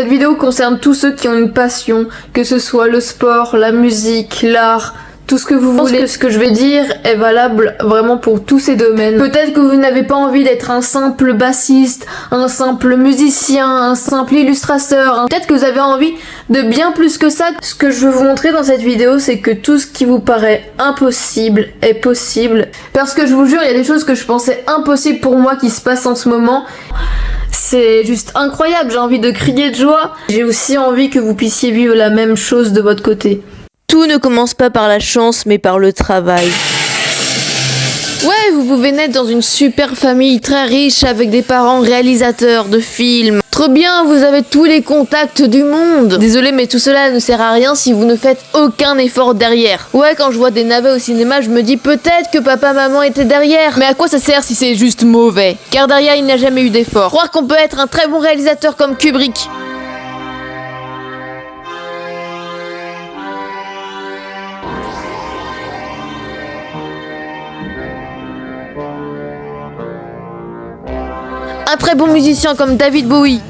Cette vidéo concerne tous ceux qui ont une passion, que ce soit le sport, la musique, l'art, tout ce que vous voulez. Je pense que ce que je vais dire est valable vraiment pour tous ces domaines. Peut-être que vous n'avez pas envie d'être un simple bassiste, un simple musicien, un simple illustrateur. Peut-être que vous avez envie de bien plus que ça. Ce que je veux vous montrer dans cette vidéo, c'est que tout ce qui vous paraît impossible est possible. Parce que je vous jure, il y a des choses que je pensais impossibles pour moi qui se passent en ce moment. C'est juste incroyable, j'ai envie de crier de joie. J'ai aussi envie que vous puissiez vivre la même chose de votre côté. Tout ne commence pas par la chance, mais par le travail. Ouais, vous pouvez naître dans une super famille très riche avec des parents réalisateurs de films. Trop bien, vous avez tous les contacts du monde. Désolé, mais tout cela ne sert à rien si vous ne faites aucun effort derrière. Ouais, quand je vois des navets au cinéma, je me dis peut-être que papa, maman étaient derrière. Mais à quoi ça sert si c'est juste mauvais? Car derrière, il n'y a jamais eu d'effort. Croire qu'on peut être un très bon réalisateur comme Kubrick. Un très bon musicien comme David Bowie.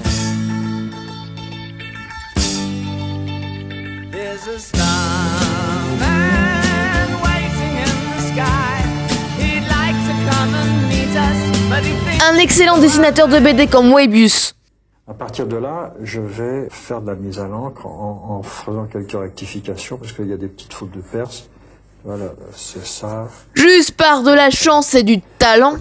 Un excellent dessinateur de BD comme Moebius. À partir de là, je vais faire de la mise à l'encre en faisant quelques rectifications parce qu'il y a des petites fautes de perce. Voilà, c'est ça. Juste par de la chance et du talent.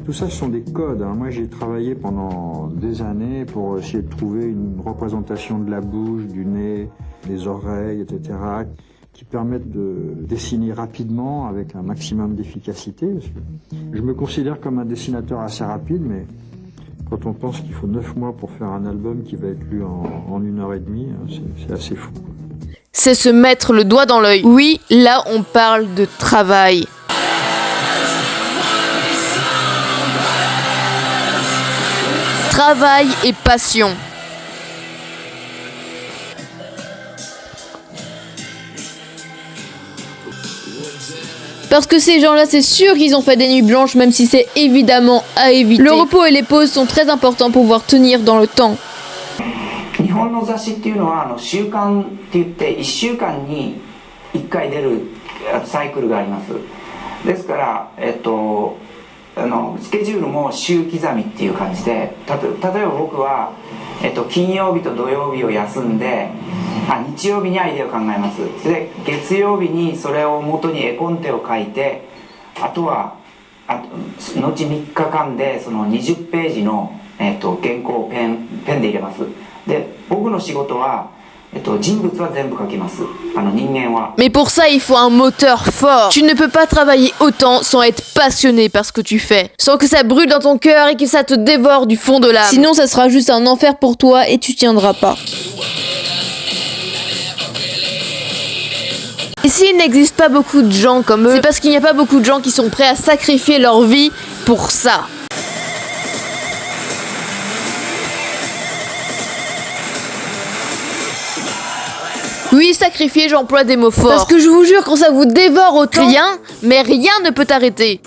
Tout ça, ce sont des codes. Moi, j'ai travaillé pendant des années pour essayer de trouver une représentation de la bouche, du nez, des oreilles, etc., qui permettent de dessiner rapidement avec un maximum d'efficacité. Je me considère comme un dessinateur assez rapide, mais quand on pense qu'il faut 9 mois pour faire un album qui va être lu en 1h30, c'est assez fou. C'est se mettre le doigt dans l'œil. Oui, là on parle de travail. Travail et passion. Parce que ces gens-là, c'est sûr qu'ils ont fait des nuits blanches, même si c'est évidemment à éviter. Le repos et les pauses sont très importants pour pouvoir tenir dans le temps. 日本の雑誌っていうのは週刊って言って1週間に1回出るサイクルがあります。ですから、スケジュールも週刻みっていう感じで、例えば僕は、金曜日と土曜日を休んで日曜日にアイデアを考えます。で月曜日にそれを元に絵コンテを書いて、あとは後3日間でその20ページの、原稿をペンで入れます。で僕の仕事は、人物は全部書きます。人間は。Mais pour ça, il faut un moteur fort. Tu ne peux pas travailler autant sans être passionné par ce que tu fais. Sans que ça brûle dans ton cœur et que ça te dévore du fond de l'âme. Sinon, ça sera juste un enfer pour toi et tu tiendras pas. Et s'il n'existe pas beaucoup de gens comme eux, c'est parce qu'il n'y a pas beaucoup de gens qui sont prêts à sacrifier leur vie pour ça. Oui, sacrifier, j'emploie des mots forts. Parce que je vous jure, quand ça vous dévore autant, rien, mais rien ne peut t'arrêter.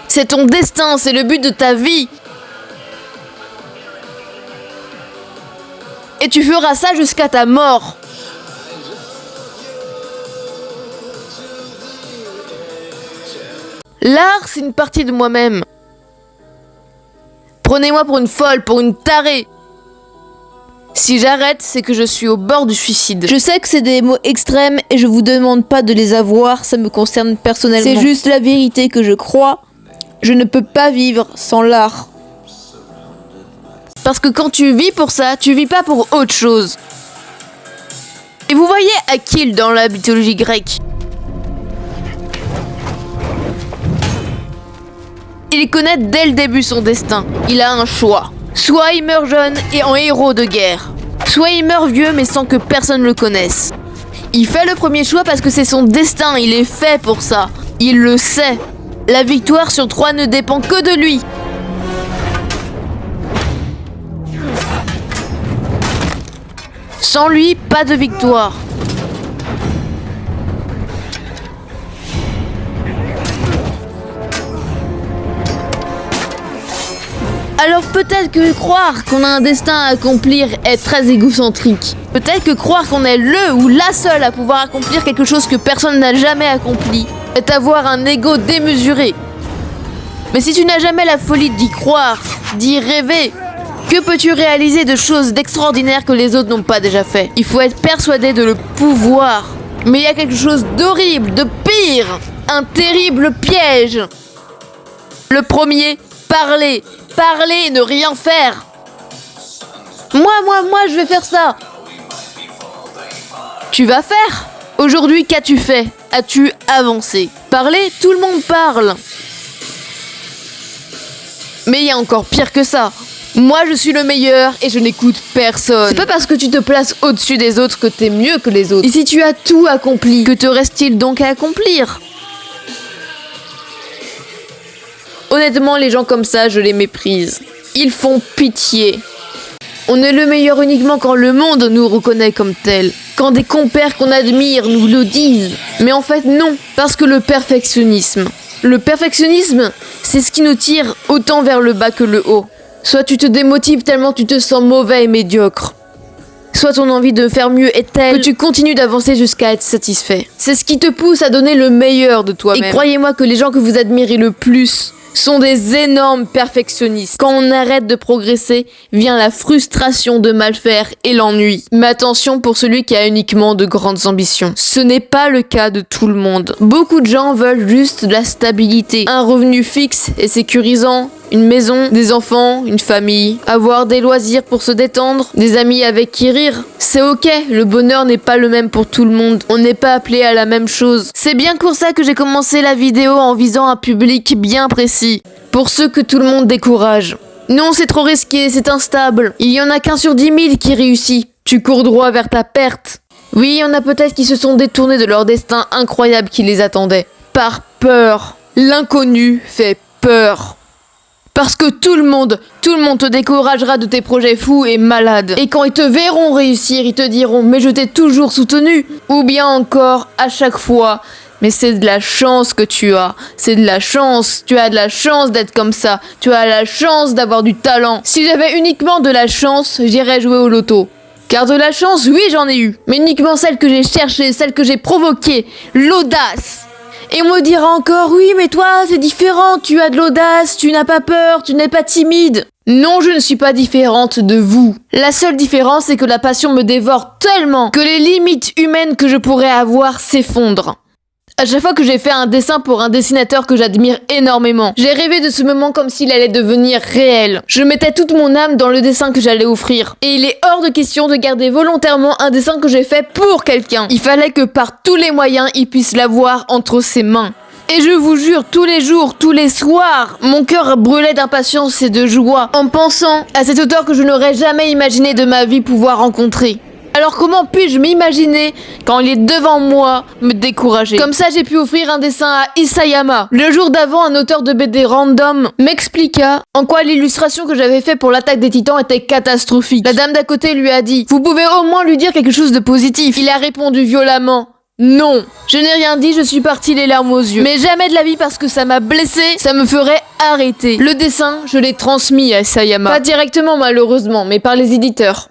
C'est ton destin, c'est le but de ta vie. Et tu feras ça jusqu'à ta mort. L'art, c'est une partie de moi-même. Prenez-moi pour une folle, pour une tarée. Si j'arrête, c'est que je suis au bord du suicide. Je sais que c'est des mots extrêmes et je vous demande pas de les avoir, ça me concerne personnellement. C'est juste la vérité que je crois. Je ne peux pas vivre sans l'art. Parce que quand tu vis pour ça, tu vis pas pour autre chose. Et vous voyez Achille dans la mythologie grecque. Il connaît dès le début son destin. Il a un choix. Soit il meurt jeune et en héros de guerre. Soit il meurt vieux mais sans que personne le connaisse. Il fait le premier choix parce que c'est son destin, il est fait pour ça. Il le sait. La victoire sur Troie ne dépend que de lui. Sans lui, pas de victoire. Alors peut-être que croire qu'on a un destin à accomplir est très égocentrique. Peut-être que croire qu'on est le ou la seule à pouvoir accomplir quelque chose que personne n'a jamais accompli est avoir un ego démesuré. Mais si tu n'as jamais la folie d'y croire, d'y rêver, que peux-tu réaliser de choses d'extraordinaire que les autres n'ont pas déjà fait? Il faut être persuadé de le pouvoir. Mais il y a quelque chose d'horrible, de pire, un terrible piège. Le premier, parler. Parler et ne rien faire. Moi, je vais faire ça. Tu vas faire? Aujourd'hui, qu'as-tu fait? As-tu avancé? Parler, tout le monde parle. Mais il y a encore pire que ça. Moi, je suis le meilleur et je n'écoute personne. C'est pas parce que tu te places au-dessus des autres que t'es mieux que les autres. Et si tu as tout accompli, que te reste-t-il donc à accomplir? Honnêtement, les gens comme ça, je les méprise. Ils font pitié. On est le meilleur uniquement quand le monde nous reconnaît comme tel. Quand des compères qu'on admire nous le disent. Mais en fait, non. Parce que le perfectionnisme, c'est ce qui nous tire autant vers le bas que le haut. Soit tu te démotives tellement tu te sens mauvais et médiocre. Soit ton envie de faire mieux est telle que tu continues d'avancer jusqu'à être satisfait. C'est ce qui te pousse à donner le meilleur de toi-même. Et croyez-moi que les gens que vous admirez le plus sont des énormes perfectionnistes. Quand on arrête de progresser, vient la frustration de mal faire et l'ennui. Mais attention pour celui qui a uniquement de grandes ambitions. Ce n'est pas le cas de tout le monde. Beaucoup de gens veulent juste de la stabilité, un revenu fixe et sécurisant, une maison, des enfants, une famille, avoir des loisirs pour se détendre, des amis avec qui rire. C'est ok, le bonheur n'est pas le même pour tout le monde. On n'est pas appelé à la même chose. C'est bien pour ça que j'ai commencé la vidéo en visant un public bien précis. Pour ceux que tout le monde décourage. Non, c'est trop risqué, c'est instable. Il y en a qu'un sur 10 000 qui réussit. Tu cours droit vers ta perte. Oui, il y en a peut-être qui se sont détournés de leur destin incroyable qui les attendait. Par peur. L'inconnu fait peur. Parce que tout le monde te découragera de tes projets fous et malades. Et quand ils te verront réussir, ils te diront « Mais je t'ai toujours soutenu !» Ou bien encore, à chaque fois « Mais c'est de la chance que tu as. C'est de la chance. Tu as de la chance d'être comme ça. Tu as la chance d'avoir du talent. Si j'avais uniquement de la chance, j'irais jouer au loto. » Car de la chance, oui, j'en ai eu. Mais uniquement celle que j'ai cherchée, celle que j'ai provoquée. L'audace. Et on me dira encore, oui, mais toi, c'est différent, tu as de l'audace, tu n'as pas peur, tu n'es pas timide. Non, je ne suis pas différente de vous. La seule différence, c'est que la passion me dévore tellement que les limites humaines que je pourrais avoir s'effondrent. À chaque fois que j'ai fait un dessin pour un dessinateur que j'admire énormément, j'ai rêvé de ce moment comme s'il allait devenir réel. Je mettais toute mon âme dans le dessin que j'allais offrir. Et il est hors de question de garder volontairement un dessin que j'ai fait pour quelqu'un. Il fallait que par tous les moyens, il puisse l'avoir entre ses mains. Et je vous jure, tous les jours, tous les soirs, mon cœur brûlait d'impatience et de joie en pensant à cet auteur que je n'aurais jamais imaginé de ma vie pouvoir rencontrer. Alors comment puis-je m'imaginer, quand il est devant moi, me décourager? Comme ça, j'ai pu offrir un dessin à Isayama. Le jour d'avant, un auteur de BD random m'expliqua en quoi l'illustration que j'avais fait pour l'attaque des titans était catastrophique. La dame d'à côté lui a dit « Vous pouvez au moins lui dire quelque chose de positif ». Il a répondu violemment « Non ». Je n'ai rien dit, je suis partie les larmes aux yeux. Mais jamais de la vie parce que ça m'a blessé, ça me ferait arrêter. Le dessin, je l'ai transmis à Isayama. Pas directement malheureusement, mais par les éditeurs.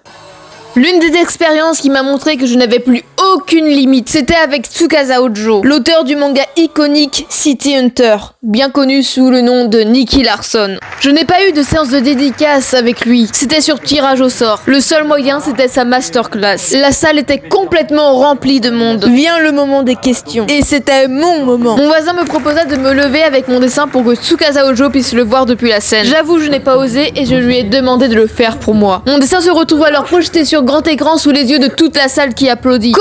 L'une des expériences qui m'a montré que je n'avais plus aucune limite, c'était avec Tsukasa Ojo, l'auteur du manga iconique City Hunter, bien connu sous le nom de Nicky Larson. Je n'ai pas eu de séance de dédicace avec lui, c'était sur tirage au sort. Le seul moyen, c'était sa masterclass. La salle était complètement remplie de monde. Vient le moment des questions. Et c'était mon moment. Mon voisin me proposa de me lever avec mon dessin pour que Tsukasa Ojo puisse le voir depuis la scène. J'avoue, je n'ai pas osé et je lui ai demandé de le faire pour moi. Mon dessin se retrouve alors projeté sur grand écran sous les yeux de toute la salle qui applaudit.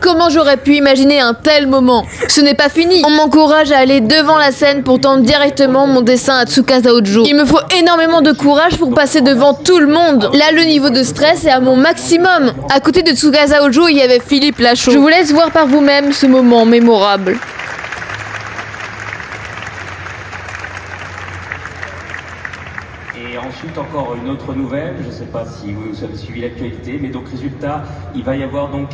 Comment j'aurais pu imaginer un tel moment? Ce n'est pas fini. On m'encourage à aller devant la scène pour tendre directement mon dessin à Tsukasa Ojo. Il me faut énormément de courage pour passer devant tout le monde. Là, le niveau de stress est à mon maximum. À côté de Tsukasa Ojo, il y avait Philippe Lachaud. Je vous laisse voir par vous-même ce moment mémorable. Et ensuite encore une autre nouvelle, je ne sais pas si vous avez suivi l'actualité, mais donc résultat, il va y avoir donc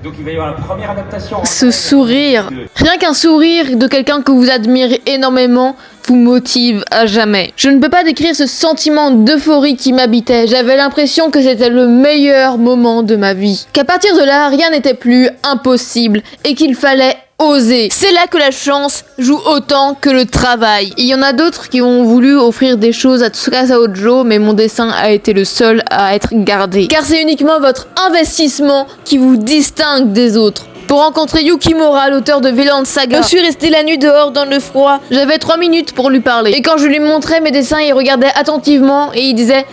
Donc il va y avoir la première adaptation. Ce sourire, rien qu'un sourire de quelqu'un que vous admirez énormément vous motive à jamais. Je ne peux pas décrire ce sentiment d'euphorie qui m'habitait. J'avais l'impression que c'était le meilleur moment de ma vie. Qu'à partir de là, rien n'était plus impossible et qu'il fallait oser. C'est là que la chance joue autant que le travail. Il y en a d'autres qui ont voulu offrir des choses à Tsukasa Ojo, mais mon dessin a été le seul à être gardé. Car c'est uniquement votre investissement qui vous distingue des autres. Pour rencontrer Yukimura, l'auteur de Vinland Saga, je suis restée la nuit dehors dans le froid. J'avais 3 minutes pour lui parler. Et quand je lui montrais mes dessins, il regardait attentivement et il disait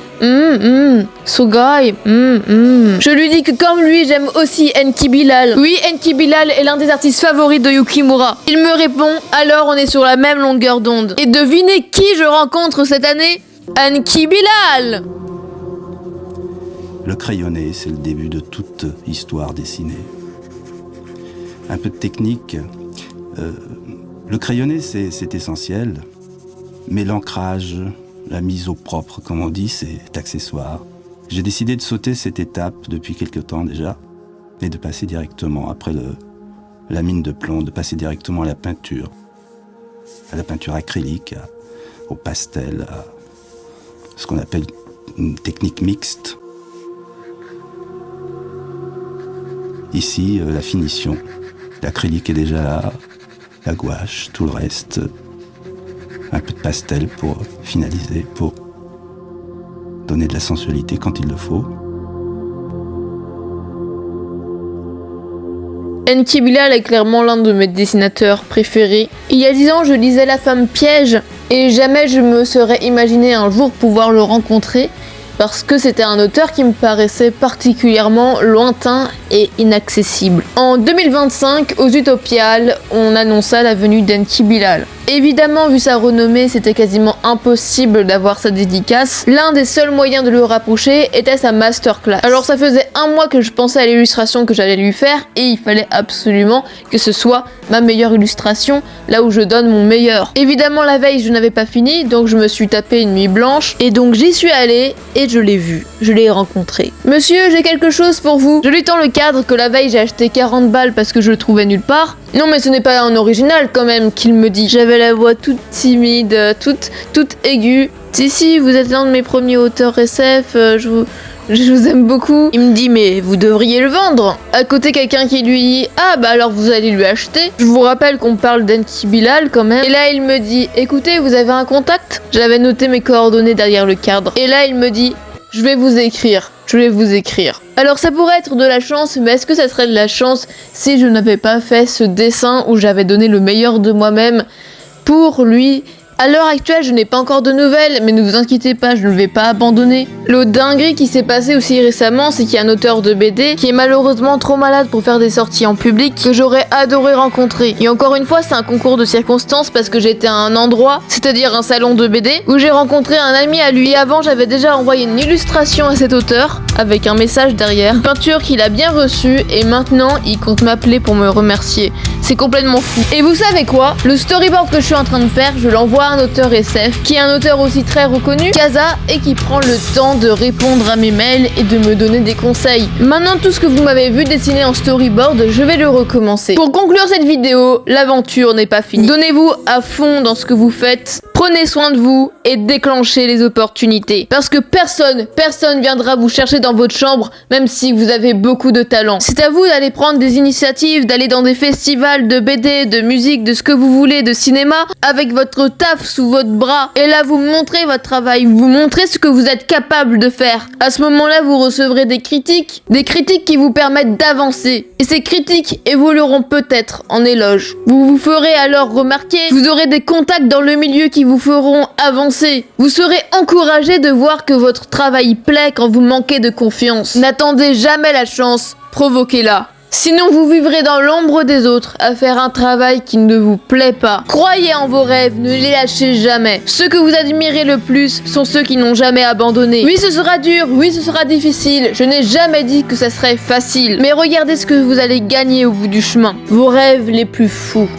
Sugai, Je lui dis que comme lui, j'aime aussi Enki Bilal. Oui, Enki Bilal est l'un des artistes favoris de Yukimura. Il me répond, alors on est sur la même longueur d'onde. Et devinez qui je rencontre cette année? Enki Bilal. Le crayonné, c'est le début de toute histoire dessinée. Un peu de technique. Le crayonné, c'est essentiel, mais l'ancrage, la mise au propre, comme on dit, c'est accessoire. J'ai décidé de sauter cette étape depuis quelque temps déjà, et de passer directement, après la mine de plomb, de passer directement à la peinture acrylique, au pastel, à ce qu'on appelle une technique mixte. Ici, la finition. L'acrylique est déjà là, la gouache, tout le reste, un peu de pastel pour finaliser, pour donner de la sensualité quand il le faut. Enki Bilal est clairement l'un de mes dessinateurs préférés. Il y a 10 ans, je lisais La femme piège et jamais je me serais imaginé un jour pouvoir le rencontrer parce que c'était un auteur qui me paraissait particulièrement lointain et inaccessible. En 2025, aux Utopiales, on annonça la venue d'Enki Bilal. Évidemment, vu sa renommée, c'était quasiment impossible d'avoir sa dédicace. L'un des seuls moyens de le rapprocher était sa masterclass. Alors ça faisait 1 mois que je pensais à l'illustration que j'allais lui faire et il fallait absolument que ce soit ma meilleure illustration, là où je donne mon meilleur. Évidemment, la veille, je n'avais pas fini, donc je me suis tapé une nuit blanche et donc j'y suis allée et je l'ai vu, je l'ai rencontré. Monsieur, j'ai quelque chose pour vous. Je lui tends le cadre que la veille j'ai acheté 40 balles parce que je le trouvais nulle part. Non mais ce n'est pas un original quand même, qu'il me dit. J'avais la voix toute timide, toute aiguë. Si, vous êtes l'un de mes premiers auteurs SF, je vous aime beaucoup. Il me dit mais vous devriez le vendre. À côté quelqu'un qui lui dit ah bah alors vous allez lui acheter. Je vous rappelle qu'on parle d'Enki Bilal quand même. Et là il me dit écoutez vous avez un contact? J'avais noté mes coordonnées derrière le cadre. Et là il me dit je vais vous écrire. Alors ça pourrait être de la chance, mais est-ce que ça serait de la chance si je n'avais pas fait ce dessin où j'avais donné le meilleur de moi-même pour lui? À l'heure actuelle, je n'ai pas encore de nouvelles, mais ne vous inquiétez pas, je ne vais pas abandonner. L'autre dinguerie qui s'est passée aussi récemment, c'est qu'il y a un auteur de BD qui est malheureusement trop malade pour faire des sorties en public que j'aurais adoré rencontrer. Et encore une fois, c'est un concours de circonstances parce que j'étais à un endroit, c'est-à-dire un salon de BD, où j'ai rencontré un ami à lui. Et avant, j'avais déjà envoyé une illustration à cet auteur, avec un message derrière, une peinture qu'il a bien reçue, et maintenant, il compte m'appeler pour me remercier. C'est complètement fou. Et vous savez quoi? Le storyboard que je suis en train de faire, je l'envoie à un auteur SF, qui est un auteur aussi très reconnu, Kaza, et qui prend le temps de répondre à mes mails et de me donner des conseils. Maintenant, tout ce que vous m'avez vu dessiner en storyboard, je vais le recommencer. Pour conclure cette vidéo, l'aventure n'est pas finie. Donnez-vous à fond dans ce que vous faites, prenez soin de vous et déclenchez les opportunités. Parce que personne viendra vous chercher dans votre chambre, même si vous avez beaucoup de talent. C'est à vous d'aller prendre des initiatives, d'aller dans des festivals de BD, de musique, de ce que vous voulez, de cinéma, avec votre taf sous votre bras. Et là, vous montrez votre travail, vous montrez ce que vous êtes capable de faire. À ce moment-là, vous recevrez des critiques qui vous permettent d'avancer. Et ces critiques évolueront peut-être en éloges. Vous vous ferez alors remarquer, vous aurez des contacts dans le milieu qui vous feront avancer. Vous serez encouragé de voir que votre travail plaît quand vous manquez de confiance. N'attendez jamais la chance, provoquez-la. Sinon vous vivrez dans l'ombre des autres à faire un travail qui ne vous plaît pas. Croyez en vos rêves, ne les lâchez jamais. Ceux que vous admirez le plus sont ceux qui n'ont jamais abandonné. Oui, ce sera dur, oui, ce sera difficile. Je n'ai jamais dit que ça serait facile. Mais regardez ce que vous allez gagner au bout du chemin. Vos rêves les plus fous.